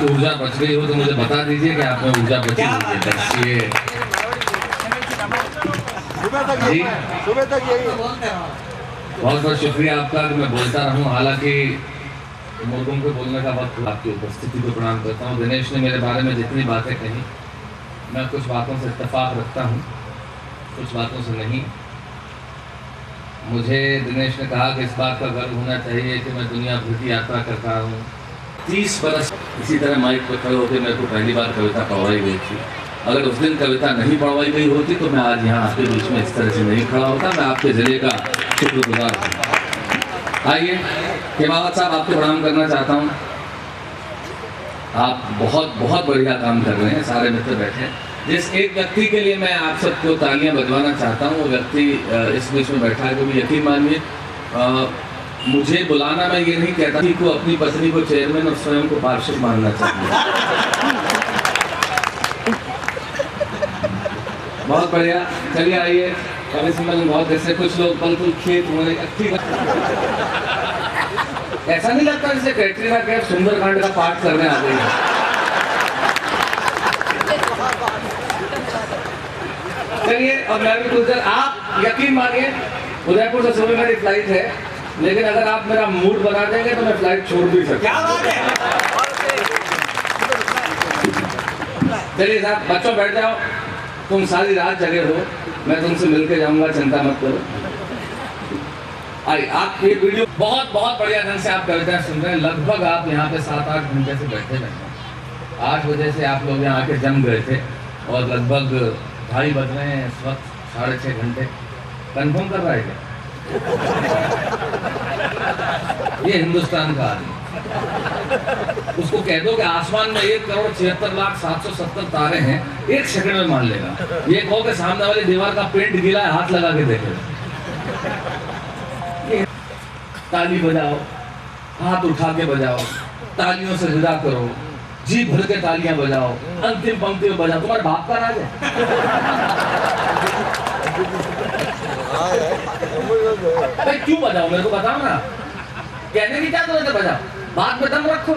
ऊर्जा बच गई हो तो मुझे बता दीजिए कि आप में ऊर्जा बची हुई है। बस ये जी, सुबह तक यही बहुत बहुत शुक्रिया आपका कि मैं बोलता रहूं। हालांकि मुर्गों को बोलने का वक्त आपकी उपस्थिति को प्रणाम करता हूं। दिनेश ने मेरे बारे में जितनी बातें कही, मैं कुछ बातों से इत्तेफाक रखता हूं, कुछ बातों से नहीं। मुझे दिनेश ने कहा कि इस बात का गर्व होना चाहिए कि मैं दुनिया भर की यात्रा करता हूँ। 30 बरस इसी तरह माइक पर खड़े होकर मेरे को पहली बार कविता पढ़वाई गई थी। अगर उस दिन कविता नहीं पढ़वाई गई होती तो मैं आज यहाँ आपके बीच में इस तरह से नहीं खड़ा होता। मैं आपके ज़िले का शुक्रगुजार हूँ। आइए केमावत साहब, आपको प्रणाम करना चाहता हूँ। आप बहुत बहुत बढ़िया काम कर रहे हैं। सारे मित्र बैठे हैं। जिस एक व्यक्ति के लिए मैं आप सबको तालियां बजवाना चाहता हूँ, वो व्यक्ति इस बीच में बैठा है। क्योंकि यकीन मानिए, मुझे बुलाना, मैं ये नहीं कहता कि को अपनी पत्नी को चेयरमैन और स्वयं को पार्षद मानना चाहिए। बहुत बढ़िया। चलिए आइए, कवि सम्मेलन बहुत जैसे कुछ लोग बिल्कुल खेत होने ऐसा नहीं लगता जैसे कैटरीना कैफ सुंदरकांड का पाठ करने आ गई है। चलिए, और मैं भी कुछ देर, आप यकीन मानिए उदयपुर से सुबह मेरी फ्लाइट है, लेकिन अगर आप मेरा मूड बना देंगे तो मैं फ्लाइट छोड़ भी सकता हूँ। चलिए साहब, बच्चों बैठ जाओ। तुम सारी रात जगे हो, मैं तुमसे मिलके जाऊंगा, चिंता मत करो। आइए, आप ये वीडियो बहुत बहुत बढ़िया ढंग से आप कविताएं सुन रहे हैं। लगभग आप यहाँ पे 7-8 घंटे से बैठे हैं। 8 बजे से आप लोग यहाँ आके जम गए थे और लगभग 2:30 बज रहे हैं इस वक्त, 6.5 घंटे। कन्फर्म कर रहा है क्या? ये हिंदुस्तान का आदमी, उसको कह दो कि आसमान में 1,76,07,70 तारे हैं, 1 सेकंड में मान लेगा। ये कहो कि सामने वाली दीवार का पेंट गीला है, हाथ लगा के देखेगा। ताली बजाओ, हाथ उठा के बजाओ, तालियों से विदा करो, जी भर के तालियां बजाओ, अंतिम पंक्ति में बजाओ। तुम्हारे बाप का राज है। भाई क्यों बजाओ, मेरे को बताओ ना। कहने की क्या जरूरत है, बजाओ, बात में दम रखो।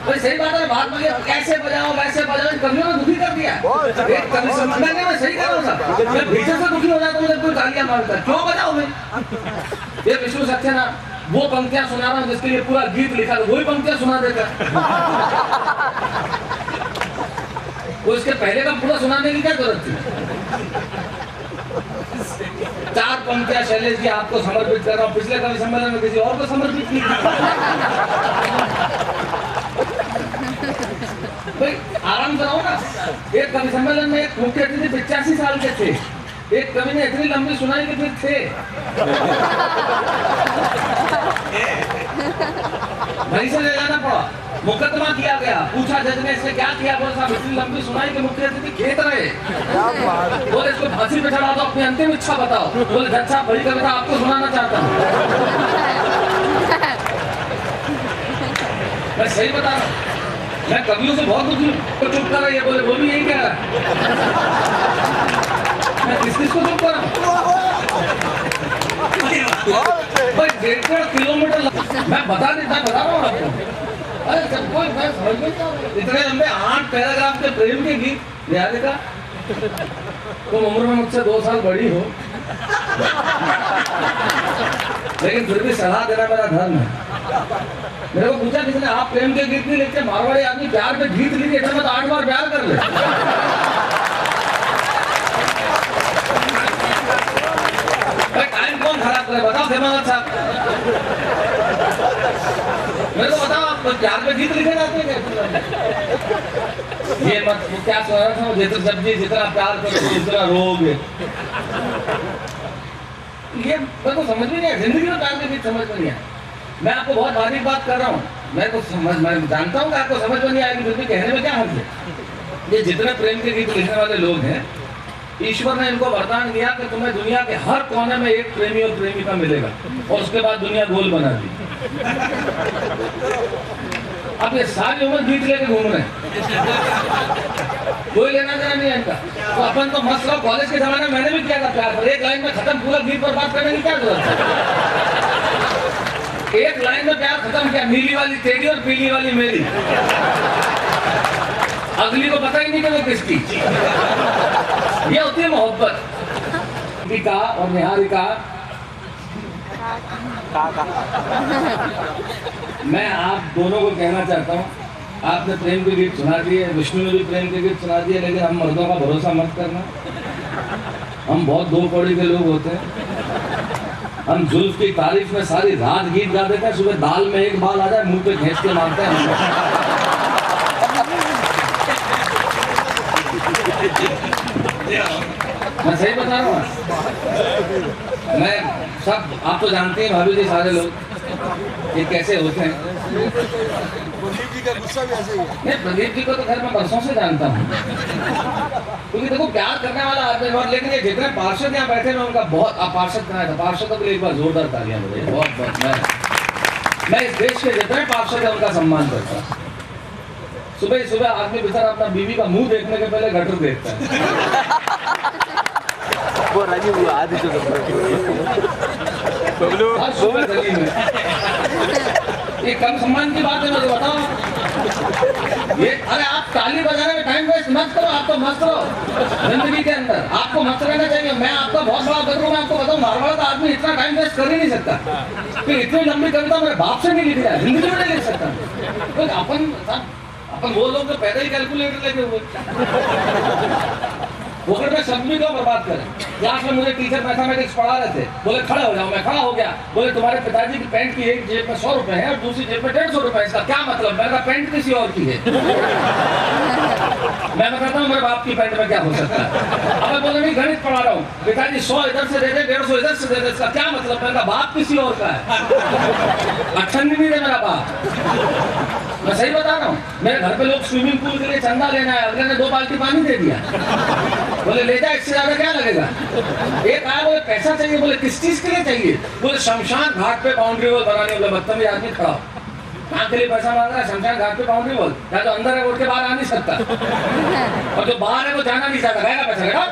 भाई सही बात है, बात में कैसे बजाओ वैसे बजाओ, कवियों ने दुखी कर दिया। एक कवि सम्मेलन में मैं सही कर रहा था, मैं भीतर से दुखी हो जाता हूँ जब कोई तालियां मारता है। क्यों बजाओ मैं? ये विष्णु सक्सेना वो पंक्तियां सुना रहा हूँ जिसके लिए पूरा गीत लिखा था, वही पंक्तियां सुना देता। वो इसके पहले का पूरा सुनाने की क्या जरूरत थी? 4 पंक्तियां शैलेश जी आपको समर्पित कर रहा हूँ। पिछले कवि सम्मेलन में किसी और को समर्पित की। भाई आराम से रहो ना। एक कवि सम्मेलन में एक मुख्य अतिथि 85 साल के थे। एक कवि ने इतनी लंबी सुनाई कि फिर थे वहीं से ले जाना पड़ा। मुकदमा किया गया, पूछा जज ने इसने क्या किया, बोले साहब इतनी लंबी सुनाई कि मुख्य अतिथि खेत रहे। बोले इसको फांसी पे चढ़ा दो, अपनी अंतिम इच्छा बताओ। बोले जज साहब बड़ी कविता आपको सुनाना चाहता हूँ। मैं सही बता रहा हूँ, मैं कवियों से बहुत दुखी को चुप कर रही है। बोले वो भी यही कह रहा है। मैं किस को चुप कर रहा हूँ? भाई 1.5 किलोमीटर मैं बता रहा हूँ आपको। अरे सब कोई मैं समझ नहीं, इतने लंबे 8 पैराग्राफ के प्रेम के गीत याद का। तुम उम्र में मुझसे 2 साल बड़ी हो, लेकिन फिर भी सलाह देना मेरा धर्म है। मेरे को पूछा किसी ने, आप प्रेम के गीत नहीं लिखते? मारवाड़ी आदमी प्यार पे गीत लिखे तो 8 बार प्यार कर ले। टाइम कौन खराब करे बताओ खेमावत साहब। मेरे को बताओ, आप प्यार पे गीत लिखे जाते हैं क्या? ये मत क्या सुना रहा था, जितना सब्जी जितना प्यार करो उतना रोग। ये मेरे को समझ में नहीं आया, जिंदगी में प्यार के गीत समझ में नहीं आया। मैं आपको बहुत बारीक बात कर रहा हूँ। मैं जानता हूँ कि आपको समझ में नहीं आएगी, फिर भी कहने में क्या हर्ज है। ये जितने प्रेम के गीत लिखने वाले लोग हैं, ईश्वर ने इनको वरदान दिया कि तुम्हें दुनिया के हर कोने में एक प्रेमी और प्रेमिका मिलेगा, और उसके बाद दुनिया गोल बना दी। अब ये सारी उम्र गीत लेके घूम रहे हैं, कोई लेना देना नहीं है इनका। तो अपन तो मस्त रहो। कॉलेज के जमाने में मैंने भी किया था प्यार पर, 1 लाइन में खत्म, पूरा गीत पर बात करने की क्या जरूरत है? एक लाइन में प्यार खत्म किया, नीली वाली तेरी और पीली वाली मेरी। अगली को पता ही नहीं कि वो किसकी। ये होती है मोहब्बत। दीपिका और निहारिका, मैं आप दोनों को कहना चाहता हूँ, आपने प्रेम के गीत सुना दिए, विष्णु ने भी प्रेम के गीत सुना दिए, लेकिन हम मर्दों का भरोसा मत करना। हम बहुत दो कौड़ी के लोग होते हैं। हम जुल्फ की तारीफ में सारी रात गीत गा देते हैं, सुबह दाल में एक बाल आ जाए मुंह पे खींच के मारते हैं। मैं सही बता रहा हूँ। मैं सब आप तो जानते हैं भाभी जी, सारे लोग ये कैसे होते हैं। प्रदीप जी का गुस्सा भी ऐसे ही है। नहीं, प्रदीप जी को तो खैर मैं बरसों से जानता हूँ, क्योंकि देखो प्यार करने वाला आदमी बहुत, लेकिन ये जितने पार्षद यहाँ बैठे हैं उनका बहुत, पार्षद कहा था, पार्षदों के लिए एक बार जोरदार तालियां मुझे, बहुत बहुत। मैं इस देश के जितने पार्षद है उनका सम्मान करता हूँ। सुबह सुबह आदमी बेचारा अपना बीवी का मुंह देखने के पहले गटर देखता है। वो राजी हुआ आदि तो सुबह गली में ये कम सम्मान की बात है, मुझे बताओ। ये अरे आप ताली बजाने में टाइम वेस्ट मत करो, आप तो मस्त रहो जिंदगी के अंदर, आपको मस्त रहना चाहिए। मैं आपका बहुत बड़ा बदलू, मैं आपको बताऊँ, मारवाड़ का आदमी इतना टाइम वेस्ट कर ही नहीं सकता कि इतनी लंबी कविता मेरे बाप से नहीं लिखी जाए, जिंदगी में नहीं लिख सकता। तो अपन वो लोग तो पैदा ही कैलकुलेटर लेके हुए पोखर में शब्द भी क्यों बर्बाद करें। क्लास में मुझे टीचर मैथमेटिक्स पढ़ा रहे थे, बोले खड़े हो जाओ, मैं खड़ा हो गया। बोले तुम्हारे पिताजी की पैंट की एक जेब में 100 रुपए है और दूसरी जेब में 150 रुपए, इसका क्या मतलब। मैंने कहा पैंट किसी और की है। मैं बताता हूँ मेरे बाप की पैंट में क्या हो सकता है। अब मैं बोले नहीं गणित पढ़ा रहा हूँ, पिताजी 100 इधर से दे दे, 150 इधर से दे दे, इसका क्या मतलब। मैंने कहा बाप किसी और का है, अठन्नी नहीं है मेरा बाप। मैं सही बता रहा हूँ। मेरे घर पे लोग स्विमिंग पूल के लिए चंदा लेना है, अगले ने 2 बाल्टी पानी दे दिया, बोले ले जा, इससे ज्यादा क्या लगेगा। एक आया बोले पैसा चाहिए, बोले किस चीज के लिए चाहिए, बोले शमशान घाट पे बाउंड्री वॉल बनाने। बोले बदतमीज आदमी खड़ा हो, कहाँ के लिए पैसा मांग रहा है, शमशान घाट पे बाउंड्री वॉल, या तो अंदर है उठ के बाहर आ नहीं सकता, और जो बाहर है वो जाना नहीं चाहता, गएगा पैसा लेगा।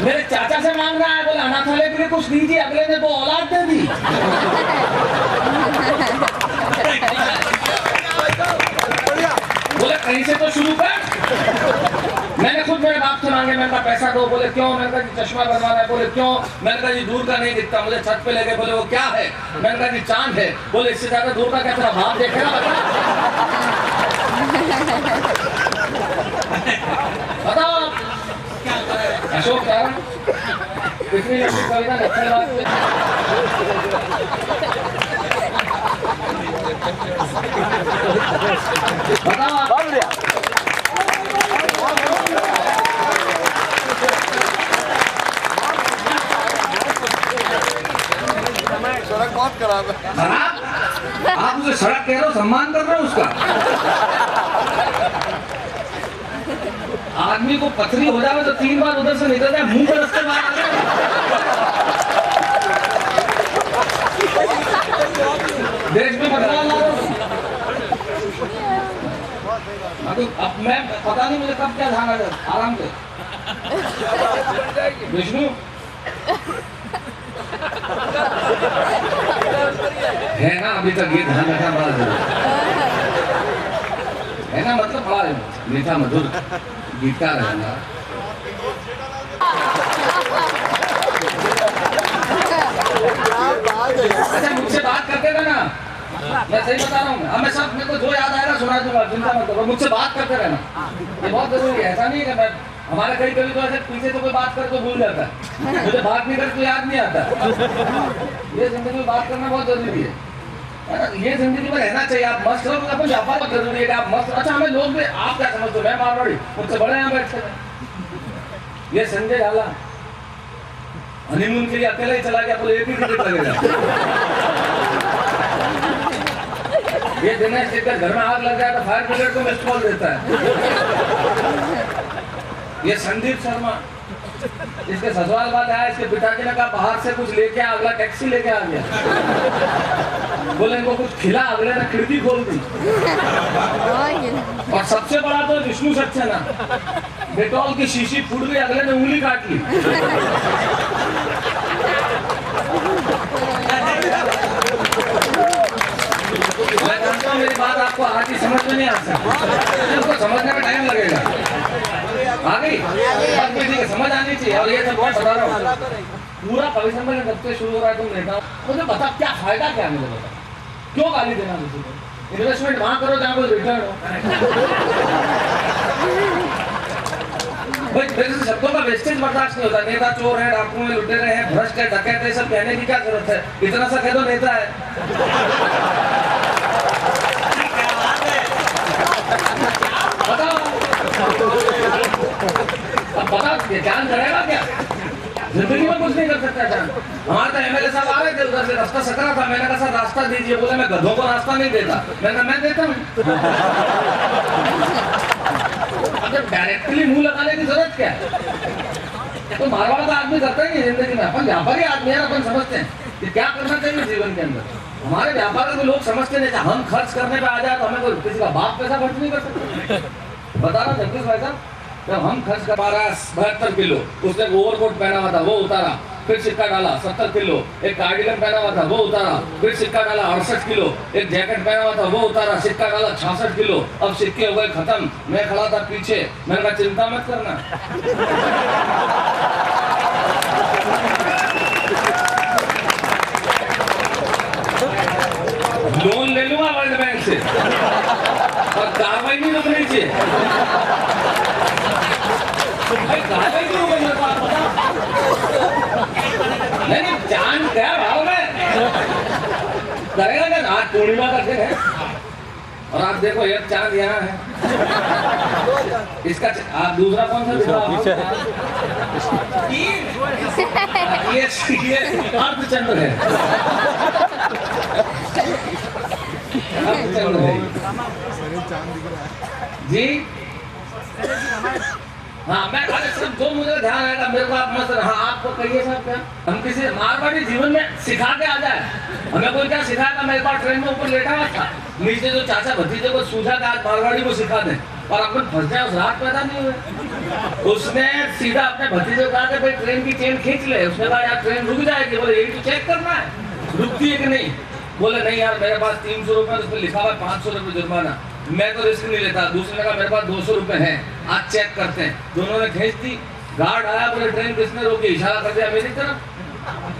मेरे चाचा से मांग रहा है, बोले अनाथालय के लिए कुछ दीजिए, अगले ने 2 औलाद दे दी। बोले कहीं से तो शुरू कर। मैंने खुद मेरे बाप से मांगे, मैंने कहा पैसा दो, बोले क्यों। मैंने कहा जी चश्मा बनवाना है, बोले क्यों। मैंने कहा जी दूर का नहीं दिखता, मुझे छत पे ले गए, बोले वो क्या है। मैंने कहा जी चांद है, बोले इससे ज्यादा दूर का क्या तेरा बाप देखेगा बताओ। अशोक क्या इतनी लंबी कविता लिखने वाले बताओ। सड़क बहुत खराब है। खराब? आप उसे सड़क कह रहे हो, सम्मान कर रहे हो उसका। आदमी को पथरी हो जाए तो 3 बार उधर से निकल जाए, मुंह के रास्ते बाहर आ जाए। देश में बदलाव ला रहा हूं। अब मैं पता नहीं मुझे कब क्या ध्यान आ जाए, आराम से। विष्णु है ना, अभी तक ये ध्यान रखना बड़ा जरूरी है ना, मतलब बड़ा मीठा मधुर गीतकार है। अच्छा मुझसे बात करते रहना, मैं सही बता रहा हूँ। अब मैं सब मेरे को जो याद आएगा सुना दूंगा, चिंता मत करो, मुझसे बात करते रहना, ये बहुत जरूरी है। ऐसा नहीं है कि हमारे कहीं कभी तो ऐसे पीछे तो कोई बात कर तो भूल जाता है, मुझे बात नहीं कर तो याद नहीं आता। ये जिंदगी में बात करना बहुत जरूरी है, ये जिंदगी में रहना चाहिए। आप मस्त रहो, अपन व्यापार बहुत जरूरी है कि आप मस्त। अच्छा हमें लोग भी, आप क्या समझते हो, मैं मारवाड़ी, मुझसे बड़े यहाँ बैठते हैं। ये संजय झाला हनीमून के लिए अकेला ही चला गया, बोले एक ही टिकट लगेगा। ये दिनेश जिसके घर में आग लग जाए तो फायर ब्रिगेड को मिस्ड कॉल देता है। ये संदीप शर्मा इसके ससुराल वाले आए, इसके पिताजी ने कहा बाहर से कुछ लेके आ, अगला टैक्सी लेके आ गया। बोले इनको कुछ खिला, अगले ने खिड़की खोल दी। और सबसे बड़ा तो विष्णु सक्सेना, डेटॉल की शीशी फूट गई, अगले ने उंगली काट ली। बात ही समझ में नहीं आ सकती, उसको समझने में टाइम लगेगा। आ गई बात में, ठीक है, समझ आनी चाहिए। और ये सब बहुत बता रहा हूँ, पूरा कवि सम्मेलन जब से शुरू हो रहा है तुम नेता, मुझे बता क्या फायदा क्या, मुझे बता, क्यों गाली देना किसी को? इन्वेस्टमेंट वहां करो जहां कोई रिटर्न हो। भाई मेरे से शब्दों का वेस्टेज बर्दाश्त नहीं होता। नेता चोर है, डाकू है, लुटेरे हैं, भ्रष्ट है, डकैत है, सब कहने की क्या जरूरत है? इतना सा कह दो नेता है। बताओ अब, बताओ जान करेगा क्या? जिंदगी में कुछ नहीं कर सकता जान। हमारे तो एमएलए साहब आ रहे थे उधर से, रास्ता सकरा था, मैंने कहा सर रास्ता दीजिए, बोले मैं गधों को रास्ता नहीं देता। मैंने कहा मैं देता हूँ। अगर डायरेक्टली मुंह लगाने की जरूरत क्या है? तो मारवाड़ का आदमी करता ही नहीं जिंदगी में। अपन व्यापारी आदमी है, अपन समझते हैं कि क्या करना चाहिए जीवन के अंदर। हमारे व्यापार में लोग समझते नहीं, हम खर्च करने पे आ जाए तो हमें कोई किसी का बाप पैसा खर्च नहीं कर सकते। बता रहा जगदीश भाई साहब, जब हम खर्च कर 72 किलो, उसने ओवरकोट पहना हुआ था वो उतारा, फिर सिक्का डाला 70 किलो, एक कार्डिगन पहना हुआ था वो उतारा, फिर सिक्का डाला 68 किलो, एक जैकेट पहना हुआ था वो उतारा, सिक्का डाला 66 किलो, अब सिक्के हो गए खत्म। मैं खड़ा था पीछे, मैंने कहा चिंता मत करना, लोन ले लूंगा वर्ल्ड बैंक से और कार्रवाई नहीं रुकनी चाहिए। कार्रवाई क्यों रुकेगी? नहीं जान क्या भाव में करेगा क्या? आज पूर्णिमा का दिन है और आप देखो एक चांद यहाँ है, इसका आप दूसरा कौन सा दिखा? ये अर्धचंद्र है, अर्धचंद्र है जी। हाँ मैं सब जो मुझे ध्यान आएगा मेरे को आप मत। हाँ आपको कहिए साहब क्या हम किसी मारवाड़ी जीवन में सिखा के आ जाए? हमें कोई क्या सिखाएगा? मैं एक बार ट्रेन में ऊपर लेटा हुआ था, नीचे जो चाचा भतीजे को सूझा कि आज मारवाड़ी को सिखा दें, और अपन फंस जाए उस रात पैदा नहीं हुए। उसने सीधा अपने भतीजे को कहा कि भाई ट्रेन की चेन खींच ले। उसने कहा यार ट्रेन रुक जाएगी। बोले यही तो चेक करना है रुकती है कि नहीं। बोले नहीं यार मेरे पास 300 रुपए, उस पर लिखा हुआ 500 रुपए जुर्माना, मैं तो रिस्क नहीं लेता। दूसरे ने कहा मेरे पास 200 रुपए हैं, आज चेक करते हैं। दोनों ने खींच दी, गार्ड आया, बोले ट्रेन किसने रोकी? इशारा कर दिया मेरी तरफ,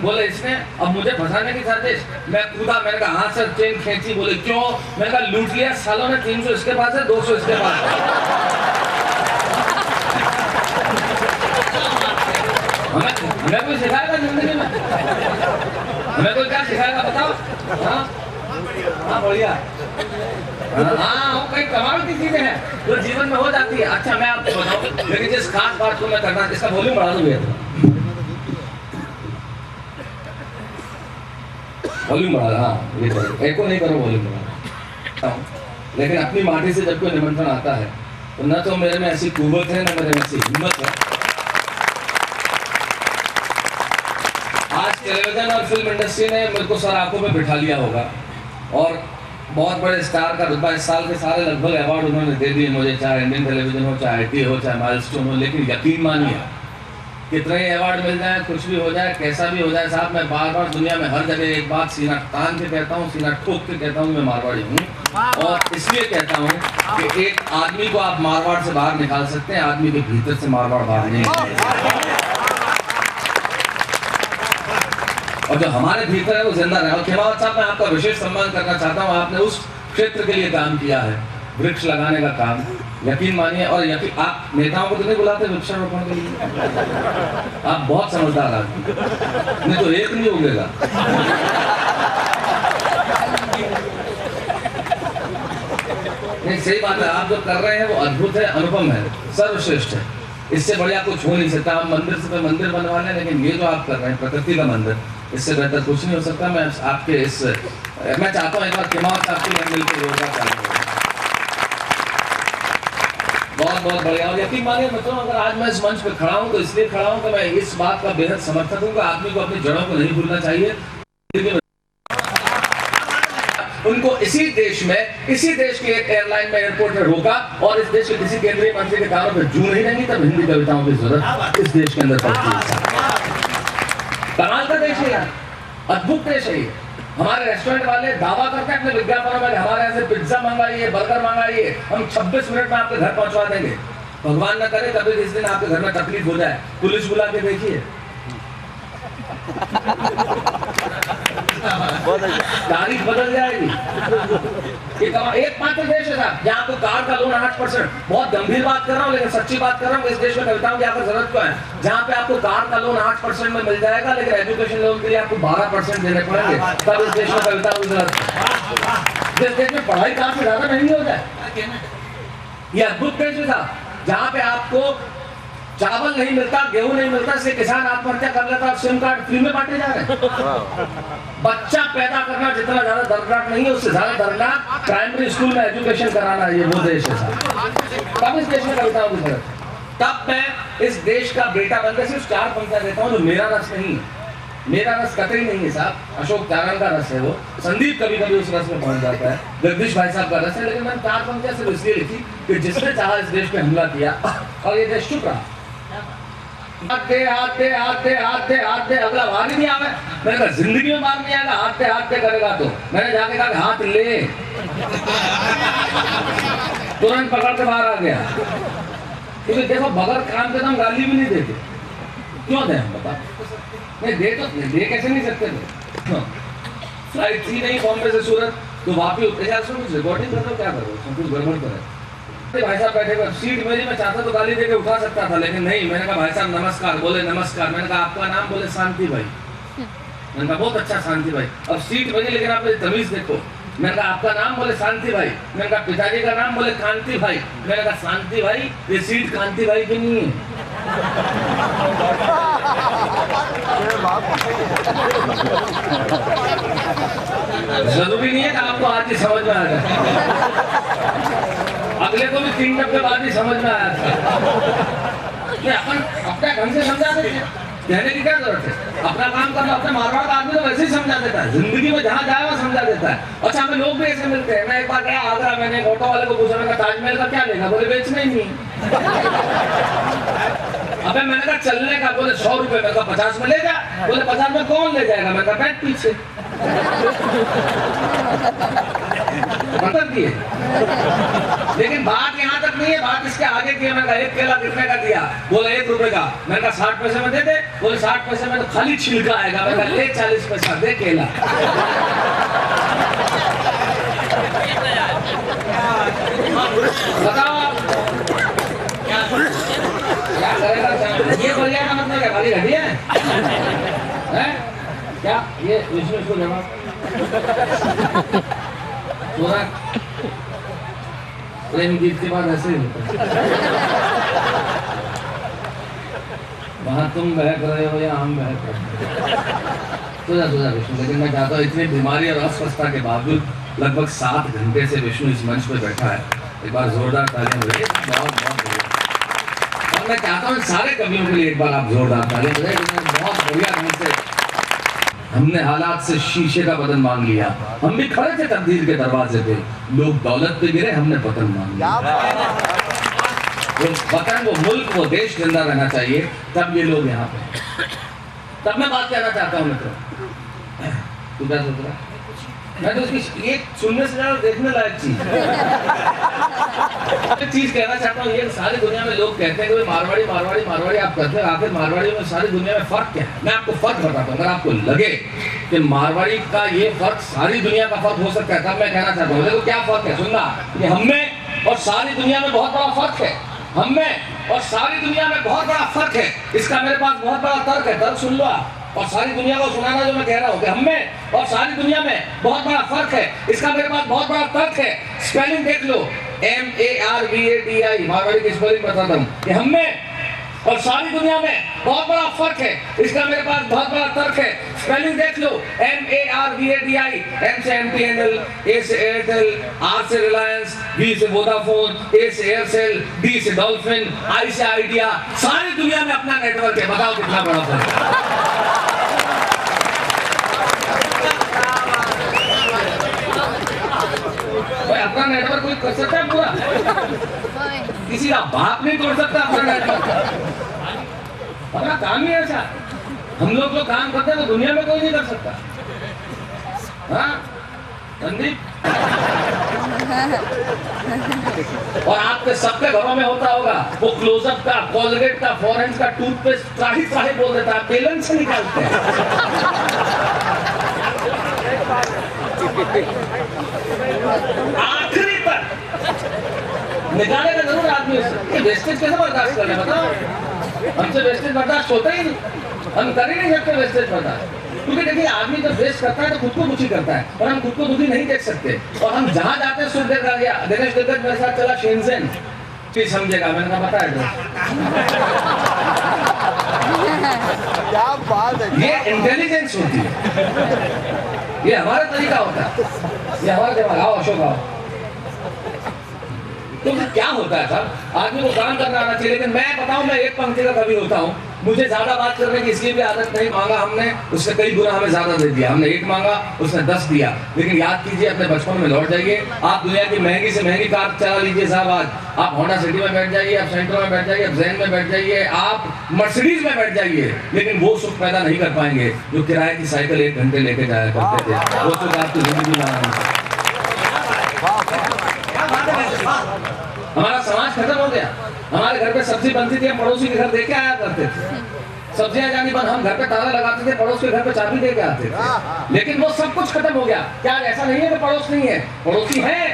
बोले इसने। अब मुझे फंसाने की साजिश, मैं कूदा, मैंने कहा हाँ सर चेन खींची। बोले क्यों? मैंने कहा लूट लिया सालों ने, 300 इसके पास है, 200 इसके पास है। हमें कोई सिखाएगा जिंदगी में? हमें कोई क्या सिखाएगा बताओ? हाँ बढ़िया। हाँ वो कई कमाल की चीजें हैं जो जीवन में हो जाती है। अच्छा मैं आपको बताऊं, लेकिन जिस खास बात को मैं करना, इसका वॉल्यूम बढ़ा दूंगा, वॉल्यूम बढ़ा। हाँ ये तो एक को नहीं करो, वॉल्यूम बढ़ा। लेकिन अपनी माटी से जब कोई निमंत्रण आता है तो न तो मेरे में ऐसी कुव्वत है न मेरे में ऐसी हिम्मत है। आज टेलीविजन और फिल्म इंडस्ट्री ने मेरे को सर आंखों में बिठा लिया होगा और बहुत बड़े स्टार का रुतबा, इस साल के सारे लगभग अवार्ड उन्होंने दे दिए मुझे, चाहे इंडियन टेलीविजन हो, चाहे IT हो, चाहे माइलस्टोन हो। लेकिन यकीन मानिए कितने ही अवार्ड मिल जाए, कुछ भी हो जाए, कैसा भी हो जाए साहब, मैं बार बार दुनिया में हर जगह एक बात सीना तान के कहता हूँ, सीना ठोक के कहता हूँ, मैं मारवाड़ी हूँ। और इसलिए कहता हूँ कि एक आदमी को आप मारवाड़ से बाहर निकाल सकते हैं, आदमी के भीतर से मारवाड़ बाहर नहीं निकल। और जो हमारे भीतर है वो जिंदा रहे। और खेमावत साहब मैं आपका विशेष सम्मान करना चाहता हूँ, आपने उस क्षेत्र के लिए काम किया है, वृक्ष लगाने का काम, यकीन मानिए। और यकीन आप नेताओं को तो नहीं बुलाते वृक्षारोपण के लिए? आप बहुत समझदार आदमी, नहीं तो एक नहीं उगेगा। नहीं सही बात है, आप जो कर रहे हैं वो अद्भुत है, अनुपम है, सर्वश्रेष्ठ है। इससे बढ़िया कुछ हो नहीं सकता। हम मंदिर से मंदिर बनवा लें, लेकिन ये जो आप कर रहे हैं प्रकृति का मंदिर, इससे बेहतर कुछ नहीं हो सकता। मैं आपके मैं चाहता हूँ एक बार खेमावत आपके मिलकर योगा चालू करें। बहुत बहुत बढ़िया। और यकीन मानिए मित्रों, अगर आज मैं इस मंच पर खड़ा हूँ तो इसलिए खड़ा हूँ कि मैं इस बात का बेहद समर्थक हूँ कि आदमी को अपनी जड़ों को नहीं भूलना चाहिए। उनको इसी देश के एक एयरलाइन में एयरपोर्ट में रोका और इस देश के किसी केंद्रीय मंत्री के कानों पर जू नहीं रहेंगी, तब हिंदी कविताओं की जरूरत इस देश के अंदर पड़ती है। कमाल का देश है यार, अद्भुत देश है। हमारे रेस्टोरेंट वाले दावा करते हैं अपने विज्ञापनों में, हमारे यहाँ से पिज्जा मंगाइए, बर्गर मंगाइए, हम 26 मिनट में आपके घर पहुंचवा देंगे। भगवान न करे कभी किस दिन आपके घर में तकलीफ हो जाए, पुलिस बुला के देखिए, तारीख बदल जाएगी। एकमात्र देश है साहब जहाँ आपको कार का लोन 8%, बहुत गंभीर बात कर रहा हूँ लेकिन सच्ची बात कर रहा हूँ, इस देश में कविताओं की आकर जरूरत क्यों है, जहाँ पे आपको कार का लोन 8% में मिल जाएगा लेकिन एजुकेशन लोन के लिए आपको 12% देने पड़ेंगे, तब इस देश में कविताओं की जरूरत है। जिस देश में पढ़ाई काफी ज्यादा महंगी हो जाए, ये अद्भुत देश है साहब जहाँ पे आपको चावल नहीं मिलता, गेहूं नहीं मिलता, इसलिए किसान आत्महत्या कर लेता है, सिम कार्ड फ्री में बांटे जा रहे हैं। बच्चा पैदा करना जितना ज्यादा दर्दनाक नहीं है, उससे ज्यादा दर्दनाक प्राइमरी स्कूल में एजुकेशन कराना, ये वो देश है साहब। तब इस देश में कविताओं की जरूरत है। तब मैं इस देश का बेटा बनकर सिर्फ 4 पंक्तियां देता हूँ जो मेरा रस नहीं है, मेरा रस कतई नहीं है साहब, अशोक त्यागन का रस है वो, संदीप कभी कभी उस रस में पहुंच जाता है, जगदीश भाई साहब का रस है, लेकिन मैंने 4 पंक्तियां सिर्फ इसलिए लिखी कि जिसने चाहा इस देश पे हमला किया और ये देश चुप रहा। आते आते आते आते आते अगला बार नहीं आवे, मैंने कहा जिंदगी में बार नहीं आएगा, आते आते करेगा तो मैंने जाके कहा हाथ ले, तुरंत पकड़ के बाहर आ गया। क्योंकि देखो बगैर काम के हम गाली भी नहीं देते, क्यों दें हम बता, नहीं दे तो दे कैसे नहीं सकते थे। फ्लाइट थी नहीं बॉम्बे से सूरत, तो वापी रिकॉर्डिंग कर दो, क्या करो कुछ गड़बड़ करे। भाई साहब बैठे हुए, सीट मेरी, मैं चाहता तो गाली देके उठा सकता था लेकिन नहीं, मैंने कहा भाई साहब नमस्कार, बोले नमस्कार, मैंने कहा आपका नाम, बोले शांति भाई, मैंने कहा बहुत अच्छा शांति भाई, अब सीट मेरी लेकिन आप मेरी तमीज देखो, मैंने कहा आपका नाम, बोले शांति भाई, मैंने कहा पिताजी का नाम, बोले कांति भाई, मैंने कहा शांति भाई ये सीट कांति भाई की नहीं है। जरूरी नहीं है कि आपको आज ही समझ में आ जाए, अगले को भी 3 डब्बे बाद ही समझ में आया था। अपन अपने ढंग से समझा देते हैं, कहने की क्या जरूरत है, अपना काम करना। अपने मारवाड़ का आदमी तो वैसे ही समझा देता है, जिंदगी में जहाँ जाए वहाँ समझा देता है। अच्छा हमें लोग भी ऐसे मिलते हैं, मैं एक बार गया आगरा, मैंने एक ऑटो वाले को पूछा, मैंने कहा ताजमहल का क्या लेगा, बोले बेचना ही नहीं। अबे मैंने कहा चलने का, बोले 100 रुपए, मैंने कहा 50 में ले जा, बोले 50 में कौन ले जाएगा, मैंने कहा बैठ पीछे। मतलब की है, लेकिन बात यहाँ तक नहीं है, बात इसके आगे की है। मैंने कहा 1 केला कितने का दिया, बोले 1 रुपए का, मैंने कहा 60 पैसे में दे दे, बोले 60 पैसे में तो खाली छिलका आएगा, मैंने कहा ले 40 पैसा दे केला। बताओ क्या करेगा, ये बोल गया मतलब क्या खाली घटी है क्या, ये विष्णु इसको जवाब प्रेम गीत के बाद ऐसे ही होता है, वहां तुम बहक रहे हो या हम बहक रहे हो। सोचा विष्णु, लेकिन मैं चाहता हूँ इतनी बीमारी और अस्वस्थता के बावजूद लगभग 7 घंटे से विष्णु इस मंच पे बैठा है, एक बार जोरदार तालियां बजाइए, बहुत बढ़िया। और मैं चाहता हूँ सारे कवियों के लिए एक बार आप जोरदार तालियां बजाइए, बहुत बढ़िया ढंग से हमने हालात से शीशे का बदन मांग लिया, हम भी खड़े थे तकदीर के दरवाजे पे, लोग दौलत पे गिरे, हमने पतन मांग लिया। वो वतन, वो मुल्क, वो देश जिंदा रहना चाहिए, तब ये लोग यहाँ पे। तब मैं बात कहना चाहता हूँ मित्रों, तू क्या सोच रहा है, मैं तो उसकी एक सुनने से ज्यादा देखने लायक चीज कहना चाहता हूँ। ये सारी दुनिया में लोग कहते हैं कि मारवाड़ी मारवाड़ी मारवाड़ी आप कहते हैं, आखिर मारवाड़ियों में सारी दुनिया में फर्क क्या है। मैं आपको फर्क बताता हूँ, अगर आपको लगे कि मारवाड़ी का ये फर्क सारी दुनिया का फर्क हो सकता है, तब मैं कहना चाहता हूँ देखो क्या फर्क है। सुनना, कि हम में और सारी दुनिया में बहुत बड़ा फर्क है, हम में और सारी दुनिया में बहुत बड़ा फर्क है। इसका मेरे पास बहुत बड़ा तर्क है, तर्क सुन लो आप, और सारी दुनिया को सुनाना जो मैं कह रहा हूँ कि हम में और सारी दुनिया में बहुत बड़ा फर्क है, इसका मेरे पास बहुत बड़ा तर्क है। स्पेलिंग देख लो, MARVADI, मारवाड़ी की स्पेलिंग बताता हूँ कि हम में और सारी दुनिया में बहुत बड़ा फर्क है, इसका मेरे पास बहुत बड़ा तर्क है। स्पेलिंग देख लो, MARVADI, M से MTNL, A से एयरटेल, R से रिलायंस, V से वोडाफोन, A से एयरसेल, D से डॉल्फिन, I से आइडिया। सारी दुनिया में अपना नेटवर्क है, बताओ कितना बड़ा फर्क है। भाई अपना नेटवर्क कोई कर सकता है पूरा, किसी का बाप नहीं तोड़ सकता अपना नेटवर्क, अपना काम ही ऐसा। हम लोग जो काम करते हैं तो दुनिया में कोई नहीं कर सकता, हाँ संदीप। और आपके सबके घरों में होता होगा वो क्लोजअप का, कोलगेट का, फॉरेंस का टूथपेस्ट त्राही त्राही बोल देता है, बेलन से निकालते हैं। आखिरी तक निकालेगा जरूर आदमी उससे। ये वेस्टेज कैसे बर्दाश्त कर ले बताओ? हमसे वेस्टेज बर्दाश्त होता ही नहीं, हम कर ही नहीं सकते वेस्टेज बर्दाश्त। क्योंकि देखिए आदमी जब वेस्ट करता है तो खुद को दुखी करता है, और हम खुद को दुखी नहीं देख सकते। और हम जहां जाते हैं सुख देखा गया। दिनेश जगत मेरे साथ चला शेंजेन, फिर समझेगा, मैंने कहा बता एड्रेस। क्या बात है, ये इंटेलिजेंस होती है, ये हमारा तरीका होता है, ये हमारा दिमाग। आओ अशोक आओ। तो क्या होता है साहब, आदमी को काम करना आना चाहिए। लेकिन मैं बताऊं, मैं एक पंक्ति का कवि होता हूं, मुझे ज्यादा बात करने की इसलिए भी आदत नहीं। मांगा हमने, उससे कई गुना हमें ज्यादा दे दिया। हमने 1 मांगा, उसने 10 दिया। लेकिन याद कीजिए, अपने बचपन में लौट जाइए। आप दुनिया की महंगी से महंगी कार चला लीजिए साहब। आज आप होंडा सिटी में बैठ जाइए, आप सेंट्रो में बैठ जाइए, आप जैन में बैठ जाइए, आप मर्सिडीज में बैठ जाइए, लेकिन वो सुख पैदा नहीं कर पाएंगे जो किराए की साइकिल 1 घंटे लेके जाया करते थे। वो सुख आपकी जिंदगी में आना। हमारा समाज खत्म हो गया। हमारे घर पे सब्जी बनती थी, हम पड़ोसी के घर देके आया करते थे। सब्जियां जानी बंद, हम घर पे ताला लगाते थे, पड़ोस के घर पे चाबी देके आते थे। लेकिन वो सब कुछ खत्म हो गया। क्या ऐसा नहीं है कि पड़ोस नहीं है? पड़ोसी हैं,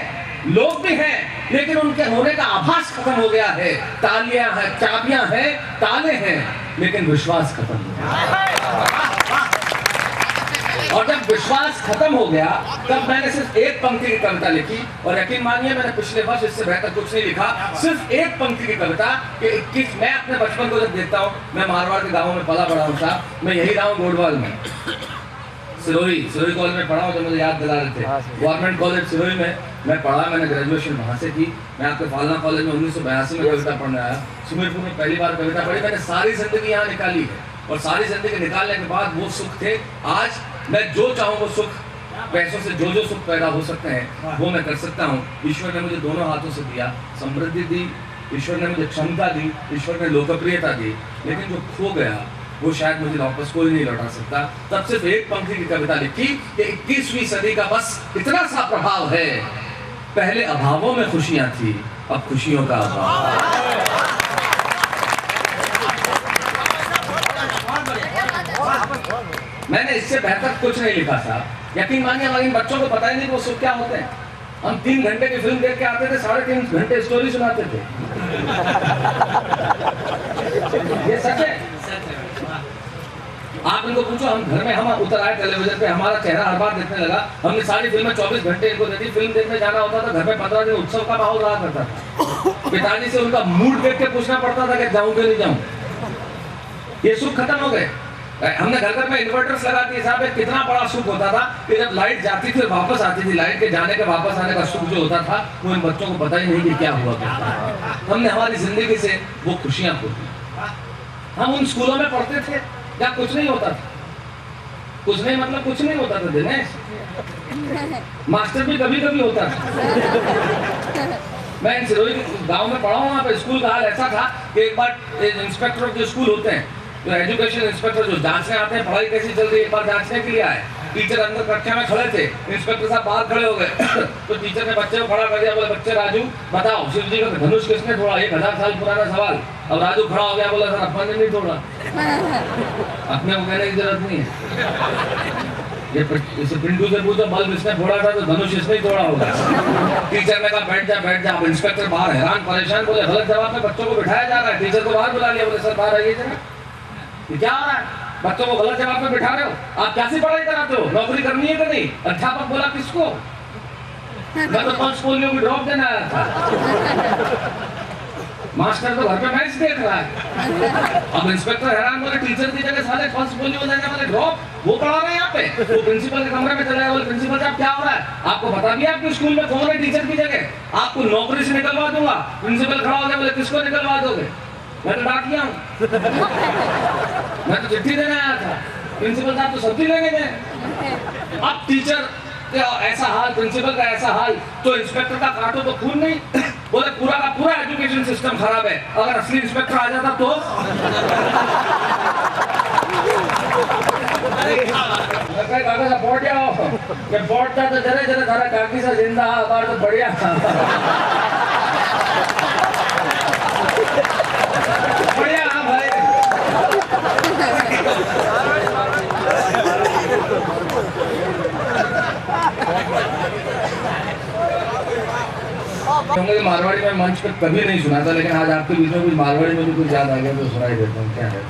लोग भी हैं, लेकिन उनके होने का आभास खत्म हो गया है। तालियां हैं, चाबियां हैं, ताले हैं, लेकिन विश्वास खत्म हो गया। और जब विश्वास खत्म हो गया, तब मैंने सिर्फ 1 पंक्ति की कविता लिखी। और यकीन मानिए, मैंने पिछले वर्ष इससे बेहतर कुछ नहीं लिखा। सिर्फ 1 पंक्ति की कविता कि मैं अपने बचपन को जब देखता हूँ, मैं मारवाड़ के गाँव में पला बड़ा हूँ साहब। मैं यही रहा हूँ गोडवाल में, सिरोही कॉलेज में पढ़ा हूँ, जो मुझे याद दिला रहे थे। गवर्नमेंट कॉलेज सिरोही में मैं पढ़ा, मैंने ग्रेजुएशन वहाँ से की। मैं आपके फालना कॉलेज में 1982 में कविता पढ़ने आया। सुमेरपुर में पहली बार कविता पढ़ी। मैंने सारी जिंदगी यहाँ निकाली है, और सारी जिंदगी निकालने के बाद वो सुख थे। आज मैं जो चाहूँ वो सुख, पैसों से जो सुख पैदा हो सकते हैं वो मैं कर सकता हूँ। ईश्वर ने मुझे दोनों हाथों से दिया, समृद्धि दी, ईश्वर ने मुझे क्षमता दी, ईश्वर ने लोकप्रियता दी। लेकिन जो खो गया वो शायद मुझे वापस कोई नहीं लौटा सकता। तब सिर्फ 1 पंक्ति की कविता लिखी कि 21वीं सदी का बस इतना सा प्रभाव है, पहले अभावों में खुशियां थी, अब खुशियों का अभाव। मैंने इससे बेहतर कुछ नहीं लिखा साहब। यकीन मानिए, हमारे बच्चों को पता ही नहीं वो सुख क्या होते हैं। हम 3 घंटे की फिल्म देख के आते थे, 3.5 घंटे स्टोरी सुनाते थे। ये सच है। आप इनको पूछो, हम घर में हम उतर आए टेलीविजन पे, हमारा चेहरा हर बार देखने लगा। हमने सारी फिल्में 24 घंटे इनको देखी। फिल्म देखने जाना होता था, घर में 15 दिन उत्सव का माहौल रहा करता था। पिताजी से उनका मूड देख के पूछना पड़ता था कि जाऊं कि नहीं जाऊं। ये सुख खत्म हो गए। हमने घर में इन्वर्टर्स लगा दिए साहब। कितना बड़ा सुख होता था कि जब लाइट जाती थी और वापस आती थी, लाइट के जाने के वापस आने का सुख जो होता था, वो इन बच्चों को पता ही नहीं कि क्या हुआ करता। हमने हमारी जिंदगी से वो खुशियां खो दी। हम उन स्कूलों में पढ़ते थे जहाँ कुछ नहीं होता था। कुछ नहीं मतलब कुछ नहीं होता था दिनेश। मास्टर भी कभी कभी होता था। मैं सिरोही गांव में पढ़ा हूँ, वहाँ पे स्कूल का हाल ऐसा था कि एक बार इंस्पेक्टर जो स्कूल होते हैं, जो एजुकेशन इंस्पेक्टर जो जांचने आते हैं पढ़ाई कैसी चल रही है, एक बार जांचने के लिए आए। टीचर अंदर कक्षा में खड़े थे, इंस्पेक्टर साहब बाहर खड़े हो गए। तो टीचर ने बच्चे को खड़ा कर दिया, बोले बच्चे राजू बताओ शिव जी का धनुष किसने तोड़ा? 1000 साल पुराना सवाल। अब राजू खड़ा हो गया, बोला सर अपन ने नहीं तोड़ा। अपने को कहने की जरूरत नहीं है। ये पिंटू से पूछो बल्ब इसने फोड़ा था तो धनुष इसने ही तोड़ा होगा। टीचर ने कहा बैठ जा बैठ जा। अब इंस्पेक्टर बाहर हैरान परेशान, बोले गलत जवाब में बच्चों को बिठाया जा रहा है। टीचर को बाहर बुला लिया, बोले सर बाहर आइए जरा, ये क्या हो रहा है? बच्चों को गलत जवाब में बिठा रहे हो। आप कैसी पढ़ाई कराते हो? नौकरी करनी है कि नहीं? अध्यापक बोला किसको? मैं तो 5 पोलियो की ड्रॉप देने आया था। मास्टर तो घर पे मैच देख रहा है। अब इंस्पेक्टर हैरान, बोले टीचर की जगह साले 5 पोलियो देने वाले ड्रॉप वो पढ़ा रहे हैं यहाँ पे। वो प्रिंसिपल के कमरे में चले गए, बोले प्रिंसिपल साहब क्या हो रहा है? आपको बता दिया आपके स्कूल में कौन है टीचर की जगह? आपको नौकरी से निकलवा दूंगा। प्रिंसिपल खड़ा हो गया, बोले किसको निकलवा दोगे? मैं तो डाकिया हूँ। मैं तो चिट्ठी देने आया था। प्रिंसिपल साहब तो सब्जी लेने गए। अब टीचर ऐसा हाल, प्रिंसिपल का ऐसा हाल, तो इंस्पेक्टर का काटो तो खून नहीं। बोले पूरा का पूरा एजुकेशन सिस्टम खराब है। अगर असली इंस्पेक्टर आ जाता तो कई काका सा पहुंच जाओ कि पहुंचता तो जरे जरे थारा काकी सा जिंदा बार तो बढ़िया बढ़िया हाँ भाई मुझे मारवाड़ी में मंच पर कभी नहीं सुना था, लेकिन आज आपके बीच में कुछ मारवाड़ी में भी कुछ याद आ गया तो सुनाई देता हूँ। क्या है,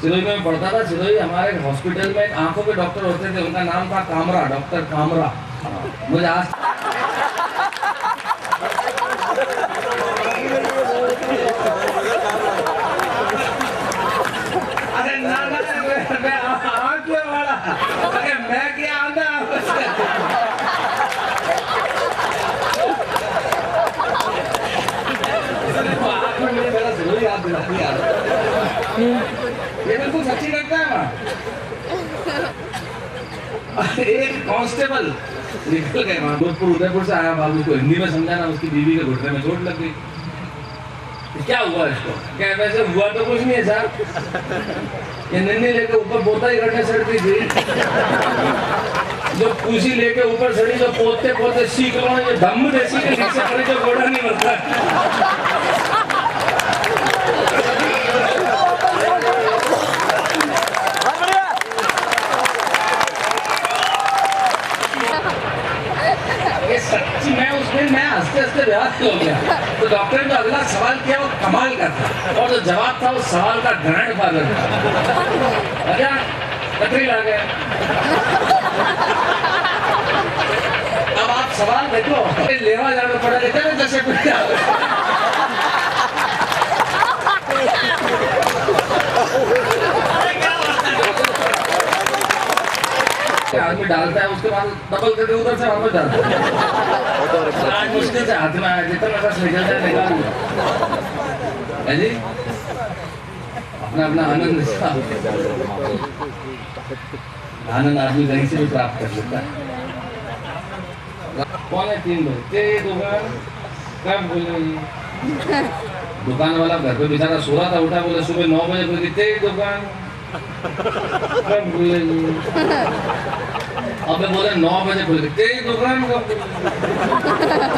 सिरोही में पढ़ता था। सिरोही हमारे हॉस्पिटल में आंखों के डॉक्टर होते थे, उनका नाम था कामरा, डॉक्टर कामरा। मुझे आज अरे ना मैं आँख वाला, अरे मैं क्या आना ये बिल्कुल सच्ची घटना है वहाँ। एक कांस्टेबल निकल गए वहाँ, जोधपुर उदयपुर से आया बाबू को हिंदी में समझाना, उसकी बीवी के घुटने में चोट लग गई। क्या हुआ इसको? क्या वैसे हुआ तो कुछ नहीं है सर, ये नन्ही लेके ऊपर पोता ही करने सड़ती थी, जो पूसी लेके ऊपर सड़ी, जो पोते पोते सीख लो, ये धम्म देसी के नीचे पड़ी जो घोड़ा नहीं बनता। सच्ची मैं उस दिन मैं हंसते हंसते बेहोश हो गया। तो डॉक्टर ने जो अगला सवाल किया वो कमाल का था, और जो जवाब था उस सवाल का ग्रैंडफादर था। अच्छा कतरी ला गया। अब आप सवाल देखो, लेवा जाना पड़ा लेते ना जैसे कुछ आदमी डालता है, उसके बाद डबल करके उधर से वापस डालता है। आज मुश्किल से हाथ में आया, जितना पैसा निकल जाए निकाल है जी, अपना अपना आनंद आनंद आदमी कहीं से भी प्राप्त कर लेता है। कौन है 3 बजे दुकान कब बोलेगी? दुकान वाला घर पे बेचारा सो रहा था, उठा बोले सुबह 9 बजे खुलेगी। तेरी दुकान कब खुलेगी? अबे बोले 9 बजे खुलेगी। तेरी दुकान कब?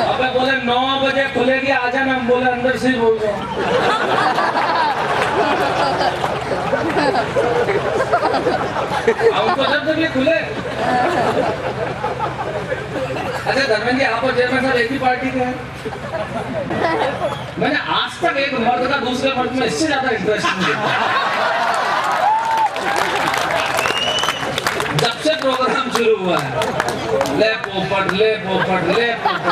अबे बोले 9 बजे खुलेगी, आजा ना। बोले अंदर से ही बोल रहा हूँ। हमको जब तक ये खुले। अच्छा धर्मेंद्र जी, आप और चेयरमैन साहब एक ही पार्टी के हैं। मैंने आज तक एक मर्द का दूसरे मर्द में इससे ज्यादा इंटरेस्ट नहीं देखा। जब से प्रोग्राम शुरू हुआ है, ले पोपट ले पोपट ले पोपट।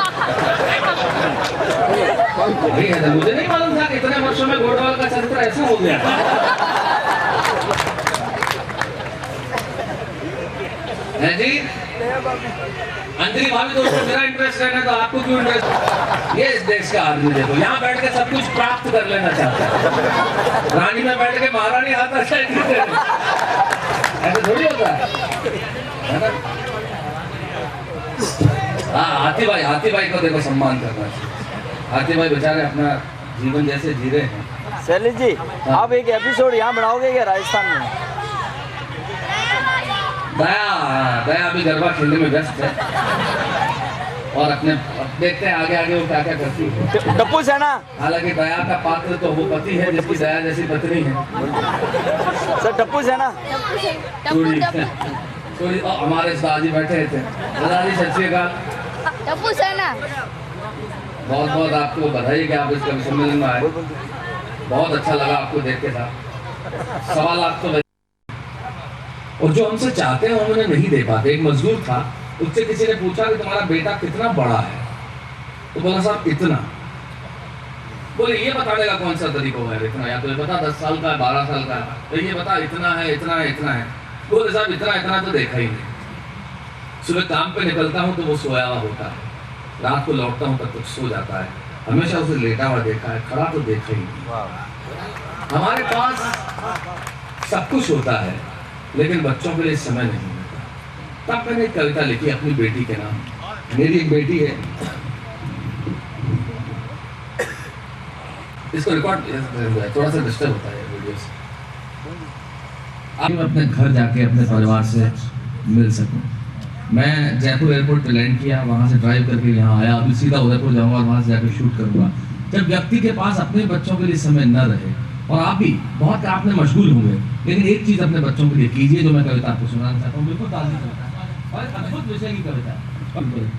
मुझे नहीं मालूम था कि इतने वर्षों में गोडवाल का चरित्र ऐसा हो गया। है जी अंजलि भाभी, तो उसको मेरा इंटरेस्ट रहना, तो आपको क्यों इंटरेस्ट? ये इस देश का आदमी देखो, यहाँ बैठ के सब कुछ प्राप्त कर लेना चाहता है। रानी में बैठ के महारानी हाथ ऐसा थोड़ी होता है ना। हाँ हाथी भाई को देखो सम्मान करना चाहिए। हाथी भाई बेचारे अपना जीवन जैसे जी रहे हैं। शैलेश जी, आप एक एपिसोड यहाँ बनाओगे क्या राजस्थान में? दया अभी गरबा खेलने में व्यस्त है, और अपने देखते हैं आगे आगे वो क्या क्या करती है। टप्पू सेना। हालांकि दया का पात्र तो वो पति है जिसकी दया जैसी पत्नी है। सर टप्पू सेना। थोड़ी हमारे दादाजी बैठे थे। दादाजी सत श्री अकाल। टप्पू सेना। बहुत बहुत आपको बधाई कि आप इस कवि सम्मेलन में आए। बहुत अच्छा लगा आपको देख के साथ। सवाल आपको, और जो हमसे चाहते हैं उन्होंने नहीं दे पाते। एक मजदूर था, उससे किसी ने पूछा कि तुम्हारा बेटा कितना बड़ा है, तो बोला साहब इतना। बोले ये बताने का कौन सा तरीका है इतना? या तो ये बता 10 साल का है, 12 साल का है, तो ये बता इतना है इतना है इतना है। बोले साहब इतना इतना तो देखा ही नहीं। सुबह काम पे निकलता हूँ तो वो सोया हुआ होता है, रात को लौटता हूँ तब तक सो जाता है, हमेशा उसे लेटा हुआ देखा है, खड़ा तो देखा ही नहीं। हमारे पास सब कुछ होता है लेकिन बच्चों के लिए समय नहीं होता। तब मैंने एक कविता लिखी अपनी बेटी के नाम। मेरी एक बेटी है, इसको रिकॉर्ड थोड़ा सा डिस्टर्ब होता है वीडियो से। अब मैं अपने घर जाके अपने परिवार से मिल सकूं। मैं जयपुर एयरपोर्ट पे लैंड किया, वहाँ से ड्राइव करके यहाँ आया, अभी सीधा उदयपुर जाऊँगा और वहाँ से जाकर शूट करूँगा। जब व्यक्ति के पास अपने बच्चों के लिए समय न रहे, और आप भी बहुत आप में मशगूल होंगे, लेकिन एक चीज़ अपने बच्चों के लिए कीजिए, जो मैं कविता आपको सुनाना चाहता हूँ। बिल्कुल ताज़ी कविता और अद्भुत विषय की कविता।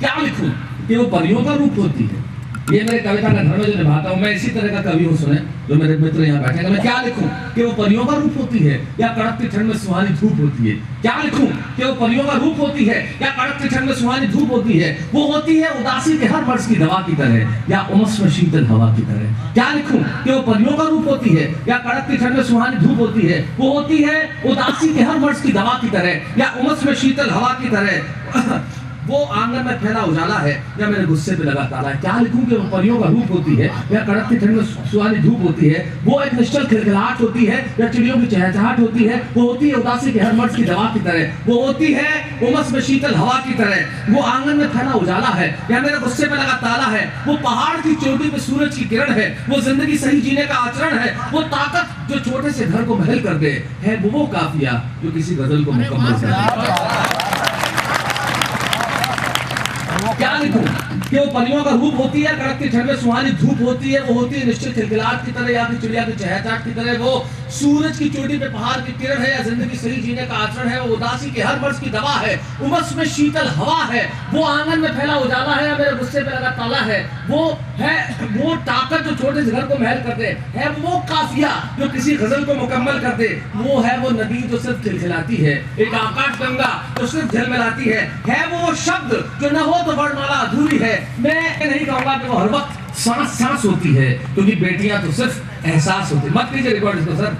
क्या लिखूं कि वो परियों का रूप होती है। ये मेरे कविता का धर्म जो निभाता हूँ, मैं इसी तरह का कवि हूँ। सुने जो मेरे मित्र यहाँ बैठे हैं, मैं क्या लिखूं कि वो परियों का रूप होती है या कड़कती ठंड में सुहानी धूप होती है। क्या लिखूं कि वो परियों का रूप होती है या कड़कती ठंड में सुहानी धूप होती है। वो होती है उदासी के हर मर्ज की दवा की तरह या उमस में शीतल हवा की तरह। क्या लिखूं कि वो परियों का रूप होती है या कड़कती ठंड में सुहानी धूप होती है। वो होती है उदासी के हर मर्ज की दवा की तरह या उमस में शीतल हवा की तरह। वो आंगन में फैला उजाला है या मेरे गुस्से पे लगा ताला है। क्या लिखूं कि वो परियों का रूप होती है या कड़कती ठंड में सुहानी धूप होती है। वो एक निश्चल खिलखिलाहट होती है या चिड़ियों की चहचहाहट होती है। वो होती है उदासी के हर मर्ज की दवा की तरह। वो होती है उमस में शीतल हवा की तरह। वो आंगन में फैला उजाला है या मेरे गुस्से पे लगा ताला है। वो पहाड़ की चोटी पे सूरज की किरण है। वो जिंदगी सही जीने का आचरण है। वो ताकत जो छोटे से घर को महल कर दे है। वो काफिया जो किसी गजल को मुकम्मल कर दे। क्या लिखूं कि वो परियों का रूप होती है, कड़कती ठंड में सुहानी धूप होती है। वो होती है निश्चित खिलखिलाहट की तरह या फिर चिड़िया की चहचहाहट की तरह। वो सूरज की चोटी पे पहाड़ की किरण है या जिंदगी सही जीने का आचरण है। वो उदासी के हर मर्ज की दवा है, उमस में शीतल हवा है। वो आंगन में फैला उजाला है या मेरे गुस्से पे लगा ताला है। वो है वो ताकत जो छोटे से घर को महल कर दे है। वो काफिया जो किसी गजल को मुकम्मल कर दे। वो है वो नदी जो सिर्फ खिलखिलाती है, एक आकाश गंगा जो सिर्फ झलमिलाती है वो शब्द जो न हो तो वर्णमाला अधूरी है। मैं नहीं कहूंगा कि वो हर वक्त सांस सांस होती है, क्योंकि बेटियां तो सिर्फ एहसास होती है। मत कीजिए रिकॉर्ड इसको सर।